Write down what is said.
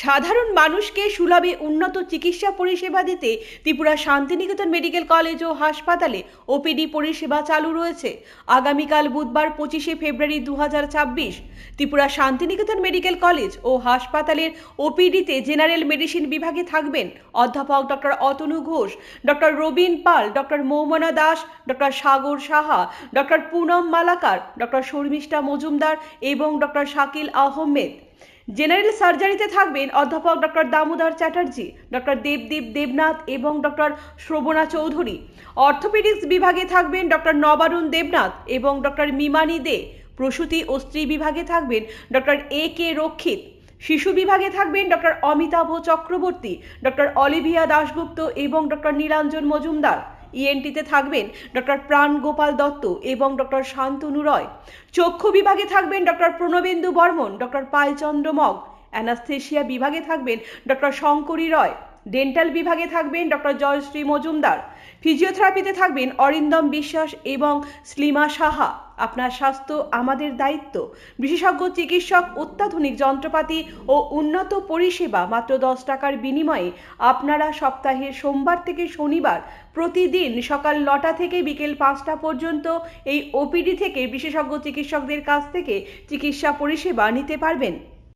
সাধারণ মানুষকে সুলভে উন্নত চিকিৎসা পরিষেবা দিতে ত্রিপুরা শান্তিনিকেতন মেডিকেল কলেজ ও হাসপাতালে ওপিডি পরিষেবা চালু রয়েছে। আগামীকাল বুধবার 25শে ফেব্রুয়ারি 2026 ত্রিপুরা শান্তিনিকেতন মেডিকেল কলেজ ও হাসপাতালের ওপিডিতে জেনারেল মেডিসিন বিভাগে থাকবেন অধ্যাপক ডক্টর অতনু ঘোষ, ডক্টর রবিন পাল, ডক্টর মৌমনা দাস, ডক্টর সাগর সাহা, ডক্টর পুনম মালাকার, ডক্টর শর্মিষ্ঠা মজুমদার এবং ডক্টর শাকিল আহমেদ। জেনারেল সার্জারিতে থাকবেন অধ্যাপক ডক্টর দামোদর চ্যাটার্জি, ডক্টর দেবদীপ দেবনাথ এবং ডক্টর শ্রবণা চৌধুরী। অর্থোপেডিক্স বিভাগে থাকবেন ডক্টর নবারুণ দেবনাথ এবং ডক্টর মিমানি দে। প্রসূতি ও স্ত্রী বিভাগে থাকবেন ডক্টর এ কে রক্ষিত। শিশু বিভাগে থাকবেন doctor Amitabh Chakraborty, doctor Olivia Dasgupta এবং ডক্টর নীলাঞ্জন মজুমদার। ইএনটিতে থাকবেন ডক্টর প্রাণ গোপাল দত্ত এবং ডক্টর শান্তনু রয়। চক্ষু বিভাগে থাকবেন doctor Pranabendu Barman, doctor Palchandra Mog. Anaesthesia বিভাগে থাকবেন ডক্টর শঙ্করী রয়। ডেন্টাল বিভাগে থাকবেন ডক্টর জয়শ্রী মজুমদার। ফিজিওথেরাপিতে থাকবেন অরিন্দম বিশ্বাস এবং স্লিমা সাহা। আপনার স্বাস্থ্য আমাদের দায়িত্ব। বিশেষজ্ঞ চিকিৎসক, অত্যাধুনিক যন্ত্রপাতি ও উন্নত পরিষেবা মাত্র 10 টাকার বিনিময়ে আপনারা সপ্তাহের সোমবার থেকে শনিবার প্রতিদিন সকাল 9টা থেকে বিকেল 5টা পর্যন্ত এই ওপিডি থেকে বিশেষজ্ঞ চিকিৎসকদের কাছ থেকে চিকিৎসা পরিষেবা নিতে পারবেন।